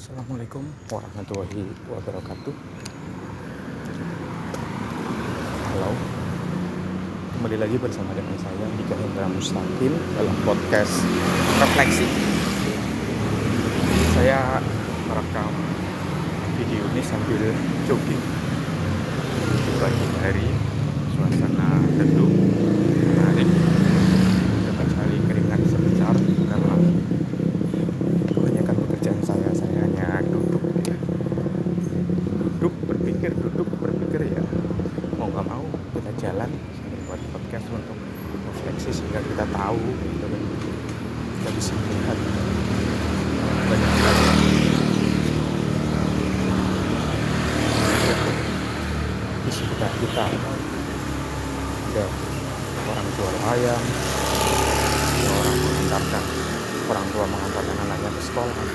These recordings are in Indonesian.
Assalamualaikum warahmatullahi wabarakatuh. Halo, kembali lagi bersama dengan saya Dika Hendra Mustaqim dalam podcast Refleksi. Saya merekam video ini sambil jogging di pagi hari, suasana teduh, menarik, dapat sekali keringat sebentar karena kebanyakan pekerjaan saya hanya duduk berpikir ya, mau nggak mau kita jalan sambil buat podcast untuk refleksi sehingga kita tahu gitu kan, kita bisa melihat banyak hal di sekitar kita. Ada orang jual ayam, ada orang tua mengantarkan anaknya ke sekolah,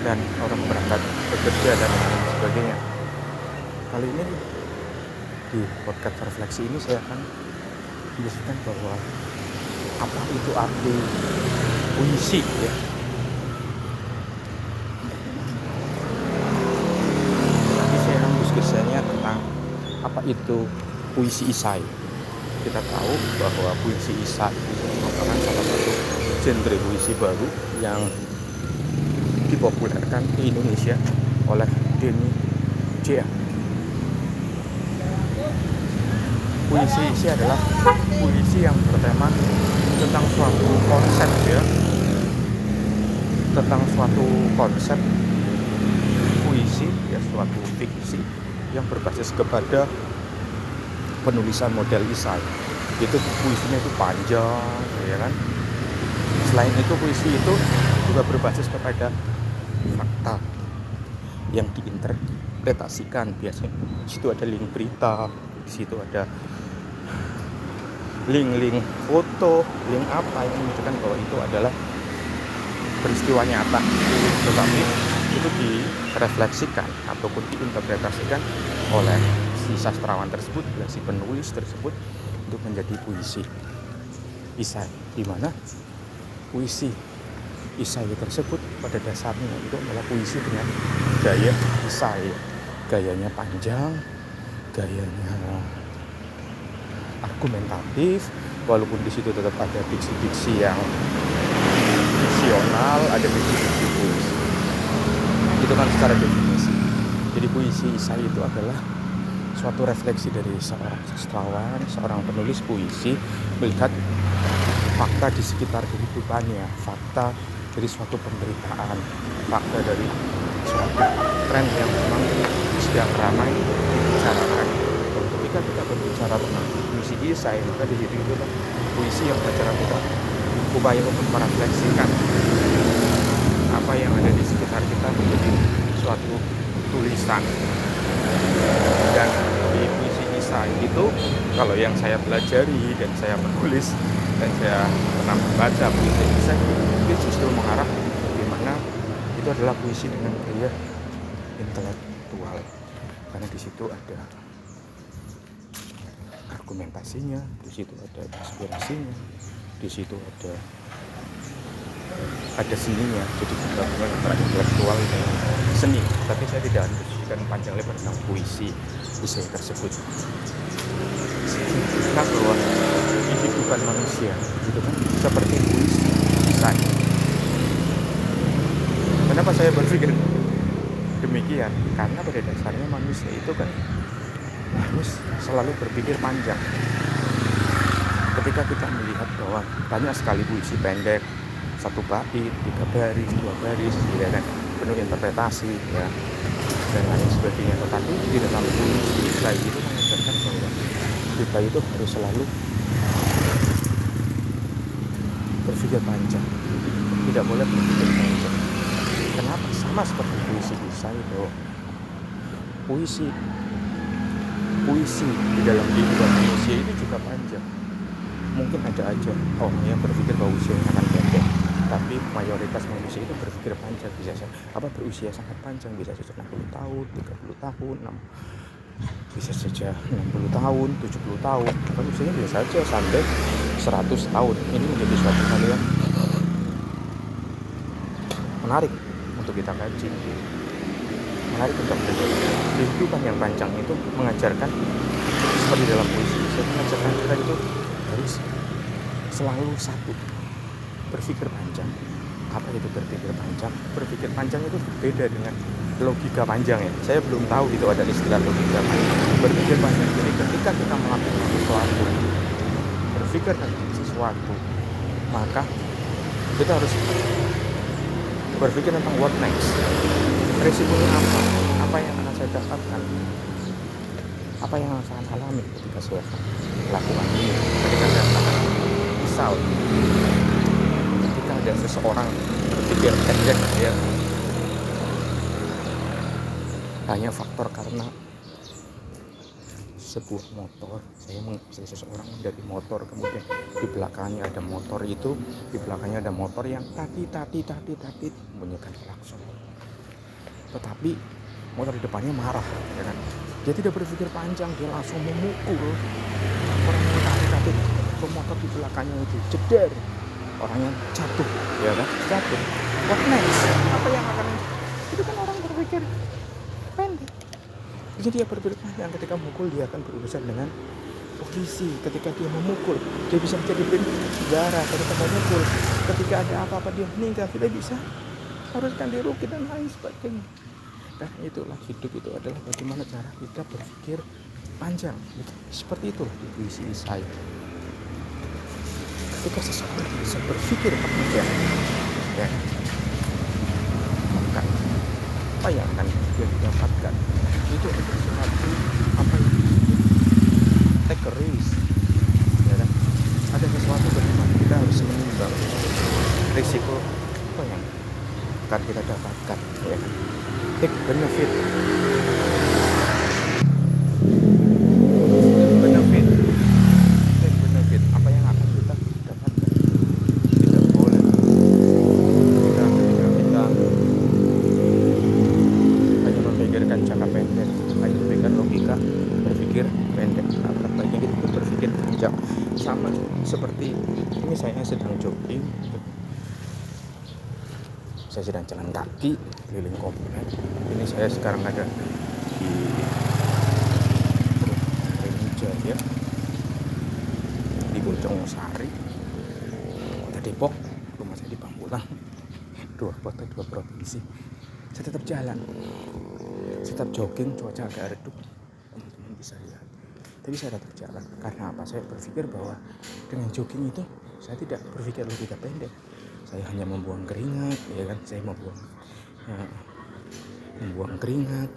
dan orang berangkat bekerja dan lain sebagainya. Kali ini di podcast refleksi ini saya akan menjelaskan bahwa apa itu arti puisi ya. Nanti saya akan diskusinya tentang apa itu puisi isai. Kita tahu bahwa puisi isai itu merupakan salah satu genre puisi baru yang dipopulerkan di Indonesia oleh Denny J. Puisi isi adalah puisi yang bertema tentang suatu konsep ya, tentang suatu konsep puisi ya, suatu fiksi yang berbasis kepada penulisan model isai. Itu puisinya itu panjang ya kan. Selain itu puisi itu juga berbasis kepada fakta yang diinterpretasikan. Biasanya di situ ada link berita, di situ ada link foto, link apa yang menunjukkan bahwa itu adalah peristiwa nyata, tetapi itu direfleksikan ataupun diinterpretasikan oleh si sastrawan tersebut, si penulis tersebut untuk menjadi puisi isai, di mana puisi isai tersebut pada dasarnya itu adalah puisi dengan gaya isai, gayanya panjang, gayanya argumentatif, walaupun di situ tetap ada diksi-diksi yang fiksional, ada diksi-diksi puisi. Itu kan secara definisi. Jadi puisi isai itu adalah suatu refleksi dari seorang sastrawan, seorang penulis puisi melihat fakta di sekitar kehidupannya, fakta dari suatu pemberitaan, fakta dari suatu tren yang memang sedang ramai dibicarakan. Ketika kita berbicara tentang puisi isai, maka di situ itu puisi yang bicara kita upaya untuk merefleksikan apa yang ada di sekitar kita menjadi suatu tulisan. Dan di puisi isai itu, kalau yang saya pelajari dan saya menulis dan saya pernah membaca puisi isai, itu justru mengarah bagaimana itu adalah puisi dengan gaya intelektual, karena di situ ada argumentasinya, di situ ada inspirasinya, di situ ada seninya. Jadi gabungan antara intelektual dan seni. Tapi saya tidak mendiskusikan panjang lebar tentang puisi isai tersebut. Karena bahwa kehidupan manusia gitu kan seperti puisi isai. Kenapa saya berpikir demikian? Karena pada dasarnya manusia itu kan harus selalu berpikir panjang. Ketika kita melihat bahwa banyak sekali puisi pendek, satu bait, 3 baris, 2 baris, ya kan, penuh interpretasi ya, dan lain sebagainya. Tetapi di dalam puisi isai itu mengajarkan bahwa kita itu harus selalu berpikir panjang, tidak boleh berpikir panjang. Kenapa? Sama seperti puisi isai, bahwa puisi di dalam kehidupan manusia ini juga panjang. Mungkin ada aja orang yang berpikir bahwa usianya akan pendek, tapi mayoritas manusia itu berpikir panjang, berusia sangat panjang, bisa saja 60 tahun, 30 tahun, bisa saja 60 tahun, 70 tahun, bahkan usianya bisa saja sampai 100 tahun. Ini menjadi suatu hal yang menarik untuk kita kaji. Menarik untuk belajar. Kehidupan yang panjang itu mengajarkan seperti dalam puisi, saya mengajarkan kita itu harus selalu satu, berpikir panjang. Apa itu berpikir panjang? Berpikir panjang itu berbeda dengan logika panjang ya. Saya belum tahu itu ada istilah logika panjang. Berpikir panjang. Jadi ketika kita melakukan sesuatu, berpikir tentang sesuatu, maka kita harus berpikir tentang what next. Resikonya apa? Apa yang akan saya dapatkan? Apa yang akan saya alami ketika saya lakukan ini? Ketika saya melakukan misal, ketika ada seseorang berpikir pendek, ya hanya faktor karena sebuah motor, saya seseorang dari motor, kemudian di belakangnya ada motor itu, di belakangnya ada motor yang tati membunyikan klakson. Tetapi motor di depannya marah, ya kan? Dia tidak berpikir panjang, dia langsung memukul orang yang tati ke motor di belakangnya itu, jeder, orangnya jatuh, ya kan? Jatuh. What next? Apa yang akan? Itu kan orang berpikir pendek. Jadi dia berpikir panjang. Ketika memukul, dia akan berurusan dengan polisi. Ketika dia memukul, dia bisa menjadi penjara. Ketika memukul, ketika ada apa-apa dia meninggal, kita bisa haruskan dirugi dan lain sebagainya. Dan itulah hidup itu adalah bagaimana cara kita berpikir panjang. Seperti itulah di puisi saya. Ketika seseorang bisa berpikir panjang, ya, maka apa yang akan dia dapatkan itu adalah sesuatu apa yang take a risk, ya kan? Ada sesuatu bagaimana kita harus menimbang risiko apa yang akan kita dapatkan, ya kan? Take benefit, apa yang akan kita dapatkan. Tidak boleh ketika kita hanya memikirkan jangka pendek, hanya memikirkan logika, berpikir pendek. Baiknya kita berpikir panjang. Sama seperti ini, saya sedang jogging, saya sedang jalan kaki keliling komplek. Ini saya sekarang ada di Jaya, di Bojongosari, Kota Depok, rumah saya di Pamulang. Dua kota, dua provinsi. Saya tetap jalan, tetap jogging, cuaca agak redup, teman-teman bisa lihat. Tapi saya tetap jalan. Karena apa? Saya berpikir bahwa dengan jogging itu saya tidak berpikir logika pendek. Saya hanya membuang keringat, ya kan? Saya membuang keringat,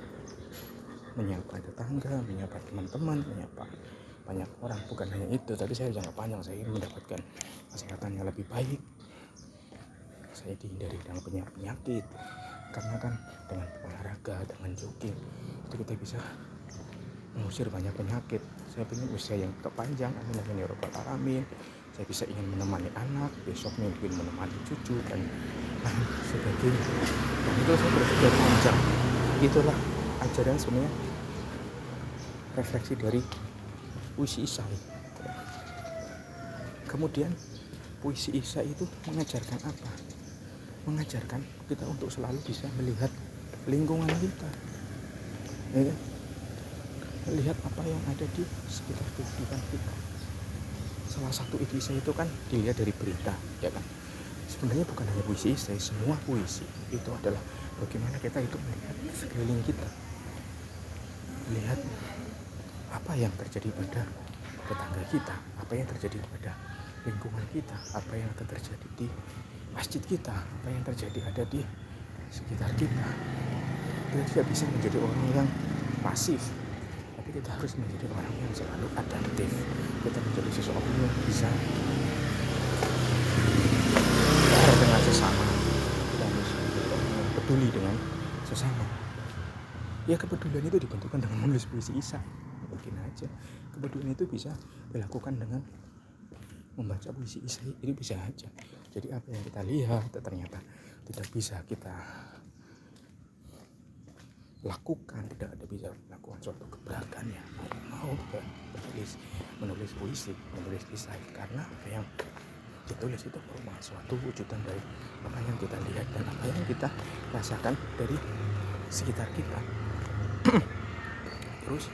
menyapa tetangga, menyapa teman-teman, menyapa banyak orang. Bukan hanya itu, tapi saya jangka panjang saya ingin mendapatkan kesehatan yang lebih baik. Saya dihindari dengan penyakit. Karena kan dengan olahraga, dengan jogging itu kita bisa mengusir banyak penyakit. Saya ingin usia yang kepanjang, amin ya rabbal alamin. Saya bisa ingin menemani anak, besoknya mungkin menemani cucu dan lain sebagainya. Dan itu saya berpikir panjang. Itulah ajaran sebenarnya, refleksi dari puisi Isai. Kemudian puisi Isai itu mengajarkan apa? Mengajarkan kita untuk selalu bisa melihat lingkungan kita, ya kan? Melihat apa yang ada di sekitar kehidupan kita. Salah satu Isai itu kan dilihat dari berita, ya kan? Sebenarnya bukan hanya puisi Isai, semua puisi itu adalah bagaimana kita itu melihat sekeliling kita, melihat apa yang terjadi pada tetangga kita, apa yang terjadi pada lingkungan kita, apa yang akan terjadi di masjid kita, apa yang terjadi ada di sekitar kita. Kita tidak bisa menjadi orang yang pasif, tapi kita harus menjadi orang yang selalu adaptif. Kita menjadi seseorang yang bisa dengan sesama. Kita harus menjadi orang yang peduli dengan sesama. Ya, kepedulian itu dibentukkan dengan menulis puisi Isai. Mungkin aja kepedulian itu bisa dilakukan dengan membaca puisi Isai, itu bisa aja. Jadi apa yang kita lihat ternyata tidak bisa kita lakukan, tidak ada bisa lakukan suatu keberatan ya mau menulis puisi, menulis Isai, karena apa yang ditulis itu merupakan suatu wujudan dari apa yang kita lihat dan apa yang kita rasakan dari sekitar kita. Terus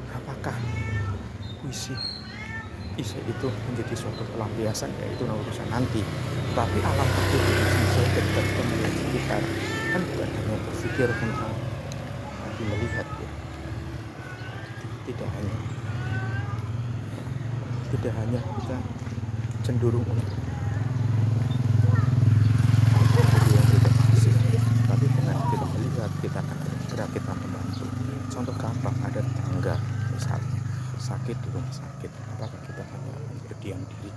apakah puisi isai itu menjadi suatu pelampiasan, yaitu urusan nanti. Tapi alam pikir isai ketika kita melihat sekitar kan bukan hanya berpikir tentang nanti melihat ya. Tidak hanya kita cenderung untuk yang tidak asik, tapi dengan kita melihat kita akan segera kita membantu. Contoh gampang, ada tetangga misalnya sakit di rumah sakit, apakah kita hanya berdiam diri?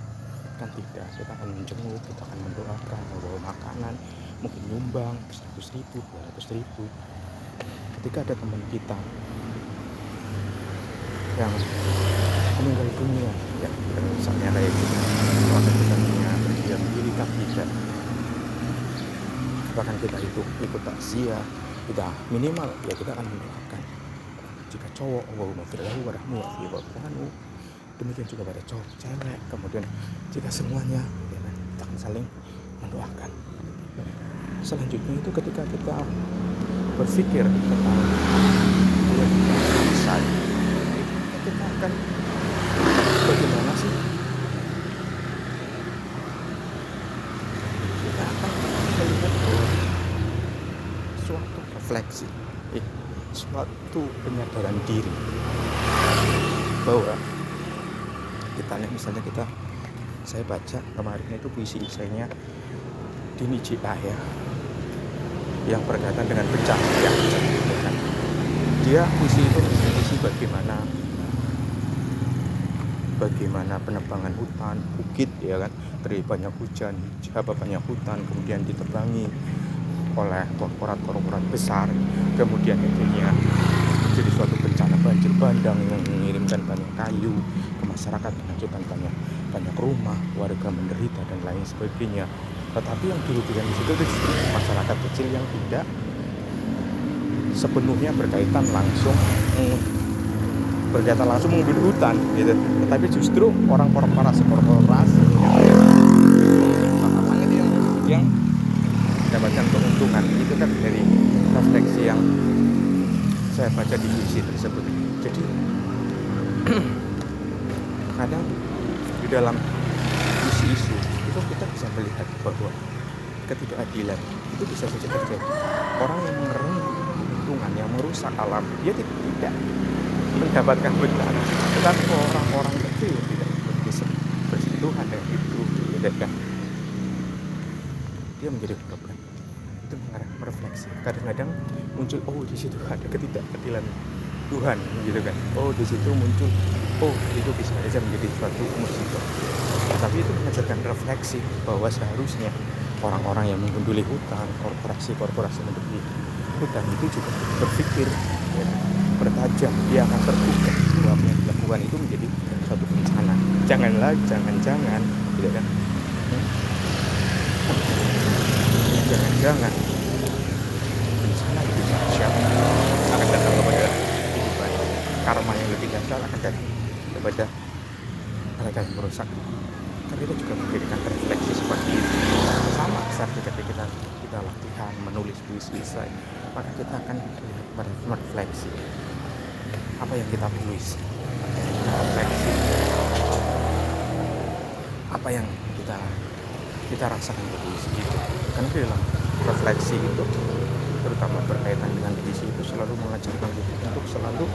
Kan tidak, kita akan menjenguk, kita akan mendoakan, membawa makanan, mungkin nyumbang 100.000, 200.000. Ketika ada teman kita yang meninggal dunia, ya misalnya kayak gitu, apakah kita hanya berdiam diri? Kan tidak, bahkan kita itu ikut takziah, kita minimal ya kita akan mendoakan. Jika cowok, Allahumma firlahu warahmu wa'fi'anu, demikian juga pada cowok, cewek. Kemudian jika semuanya ya, kita akan saling mendoakan. Selanjutnya itu ketika kita berpikir tentang selesai, kita akan bagaimana sih kita akan melihat suatu refleksi, suatu penyadaran diri bahwa kita misalnya saya baca kemarin itu puisi isainya Dini J.A. ya, yang berkaitan dengan bencana ya, kan? Dia puisi itu puisi bagaimana penebangan hutan bukit ya kan, dari banyak hujan, banyak hutan kemudian ditebangi oleh korporat besar, kemudian akhirnya jadi suatu bencana banjir bandang yang mengirimkan banyak kayu ke masyarakat, menghancurkan banyak rumah, warga menderita dan lain sebagainya. Tetapi yang dirugikan di situ itu masyarakat kecil yang tidak sepenuhnya berkaitan langsung mengambil hutan gitu. Tetapi justru korporasi yang mendapatkan keuntungan. Itu kan dari refleksi yang saya baca di puisi tersebut. Jadi kadang di dalam isu-isu itu kita bisa melihat bahwa ketidakadilan itu bisa saja terjadi. Orang yang mengerem lingkungan, yang merusak alam, dia tidak mendapatkan bencana. Tetapi orang-orang kecil tidak bersentuhan dengan itu, tidak kan? Dia menjadi korban. Itu merefleksi. Kadang-kadang muncul, di situ ada ketidakadilan Tuhan, gitu kan? Di situ muncul, itu bisa saja menjadi suatu musibah. Tapi itu mengajarkan refleksi bahwa seharusnya orang-orang yang menggunduli hutan, korporasi menggunduli hutan itu juga berpikir ya, bertajam. Dia akan terbuka bahwa apa yang dilakukan itu menjadi suatu bencana. Jangan-jangan, tidak kan? Jangan-jangan bencana lebih dahsyat akan datang kepada kehidupan. Karma yang lebih dahsyat akan datang kepada mereka yang merusak. Kan kita juga memberikan refleksi seperti itu. Sama saat kita latihan menulis puisi isai, maka kita akan merefleksi apa yang kita tulis, refleksi apa yang kita rasakan di puisi itu. Karena di dalam refleksi itu, terutama berkaitan dengan puisi itu, selalu mengajarkan kita untuk selalu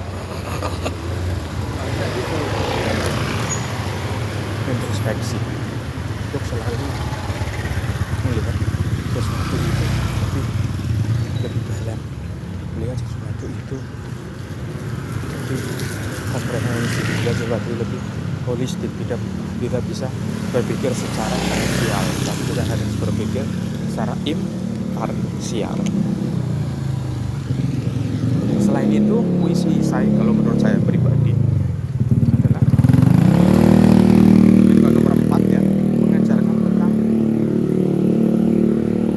introspeksi, untuk selalu melihat sesuatu itu lebih dalam, melihat sesuatu itu lebih komprehensif, sesuatu lebih holistik. Tidak bisa berpikir secara parsial, tapi kita harus berpikir secara imparsial. Selain itu, puisi isai kalau menurut saya pribadi adalah nomor 4 ya, mengajarkan tentang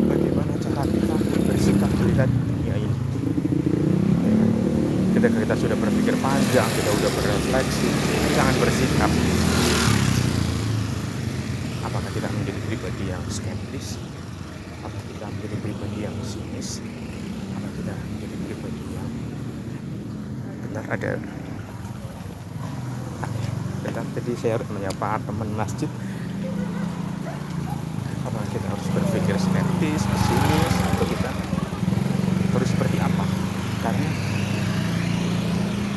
bagaimana cara kita bersikap melihat dunia ini. Ketika kita sudah berpikir panjang, kita sudah berefleksi, jangan bersikap apakah kita menjadi pribadi yang skeptis, apa kita menjadi pribadi yang sinis, apa kita menjadi pribadi yang bentar tadi saya harus menyapa teman masjid. Apa kita harus berpikir skeptis, pesimis, atau kita harus seperti apa? Karena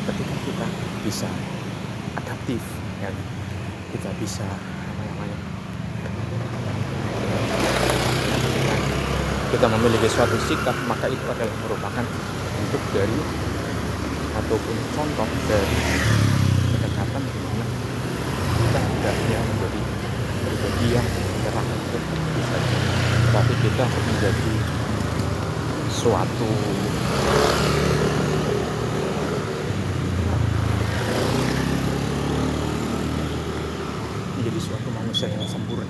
ketika kita bisa adaptif, ya, kita bisa kita memiliki suatu sikap, maka itu adalah merupakan bentuk dari ataupun contoh dari pendekatan di mana kita tidak hanya menjadi pribadi yang menyerah untuk bisa, tapi kita menjadi suatu manusia yang sempurna.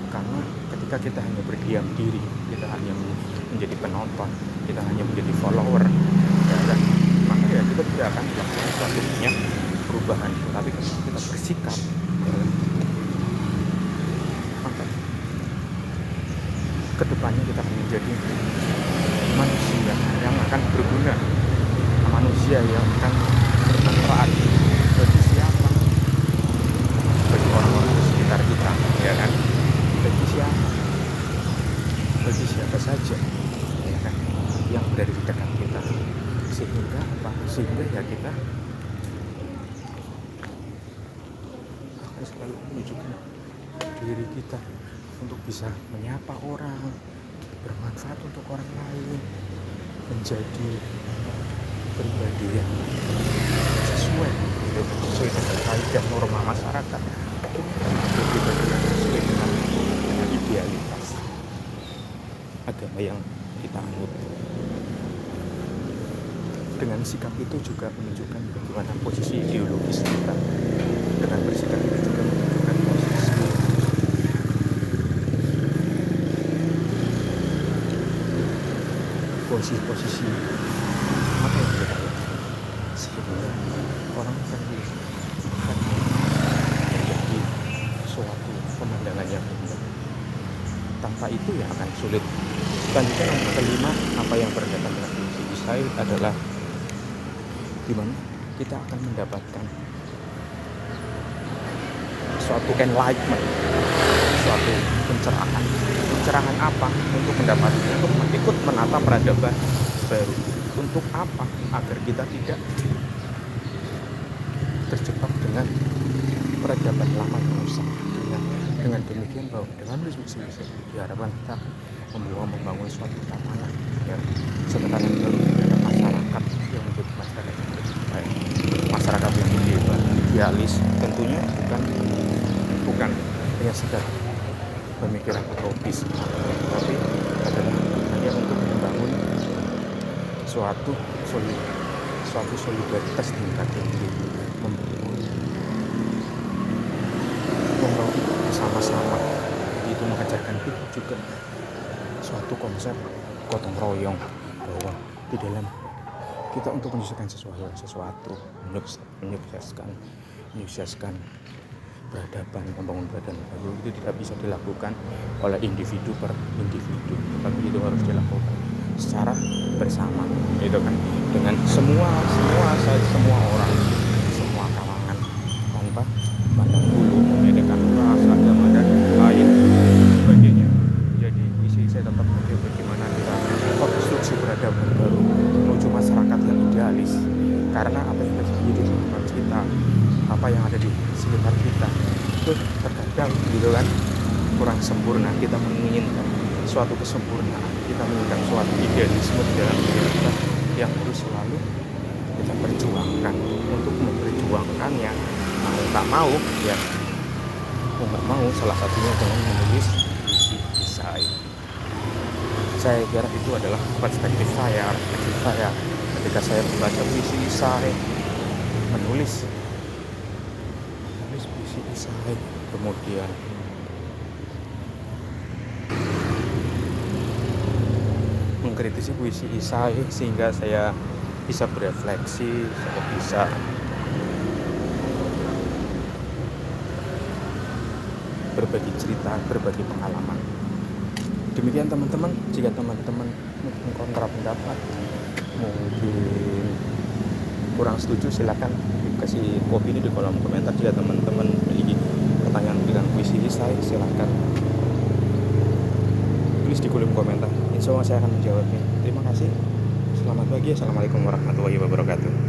Karena ketika kita hanya berdiam diri, kita hanya menjadi penonton, kita hanya menjadi follower, ya kan? Maka ya kita tidak akan melakukan suatu perubahan. Tapi kalau kita bersikap, ya kan? Maka kedepannya kita akan menjadi manusia yang akan berguna, manusia yang akan bermanfaat bagi siapa, bagi orang-orang di sekitar kita, ya kan? Bagi siapa saja, ya kan, yang berada di dekat kita, sehingga ya kita akan selalu menunjukkan diri kita untuk bisa menyapa orang, bermanfaat untuk orang lain, menjadi pribadi yang sesuai dengan kaidah norma masyarakat, pribadi yang sesuai dengan idealitas agama yang kita anut. Dengan sikap itu juga menunjukkan bagaimana posisi ideologis kita. Dengan bersikap itu juga menunjukkan posisi apa yang kita lakukan, sehingga orang akan menjadi suatu pemandangan yang indah. Tanpa itu ya akan sulit. Selanjutnya yang kelima, apa yang berkaitan dengan puisi Isaid adalah di mana kita akan mendapatkan suatu enlightenment, suatu pencerahan. Pencerahan apa? Untuk ikut menata peradaban baru. Untuk apa? Agar kita tidak terjebak dengan peradaban lama yang rusak. Dengan demikian bahwa dengan puisi Isaid diharapkan kita membangun suatu tatanan, ya, tatanan baru terhadap masyarakat yang menjadi masyarakat yang lebih baik, masyarakat yang lebih idealis. Tentunya bukan hanya sekedar pemikiran utopis, tapi adalah hanya untuk membangun suatu solidaritas tingkat tinggi, membangun bersama-sama. Itu mengajarkan kita juga suatu konsep gotong royong, bahwa di dalam kita untuk menyukseskan sesuatu, menyukseskan peradaban, membangun peradaban baru, itu tidak bisa dilakukan oleh individu per individu, tetapi itu harus dilakukan secara bersama, itu kan, dengan semua orang, semua kalangan, tanpa pandang bulu, membedakan ras, agama dan lain sebagainya. Jadi isi saya tetap bagaimana kita konstruksi peradaban baru menuju masyarakat yang idealis. Karena apa yang terjadi di sekitar kita, apa yang ada di sekitar kita itu terkadang gitu kan kurang sempurna. Kita menginginkan suatu kesempurnaan, kita menginginkan suatu idealisme di dalam diri kita yang harus selalu kita perjuangkan. Untuk memperjuangkannya, mau tak mau ya mau nggak mau, salah satunya dengan menulis puisi Isaid. Saya kira itu adalah perspektif saya ketika saya membaca puisi Isaid, menulis puisi Isaid, kemudian mengkritisi puisi Isaid, sehingga saya bisa berefleksi, saya bisa berbagi cerita, berbagi pengalaman. Demikian teman-teman, jika teman-teman mungkin kontra pendapat, mungkin kurang setuju, silakan kasih opini di kolom komentar. Jika teman-teman memiliki pertanyaan dengan puisi esai, silakan tulis di kolom komentar. Insya Allah saya akan menjawabnya. Terima kasih. Selamat pagi. Assalamualaikum warahmatullahi wabarakatuh.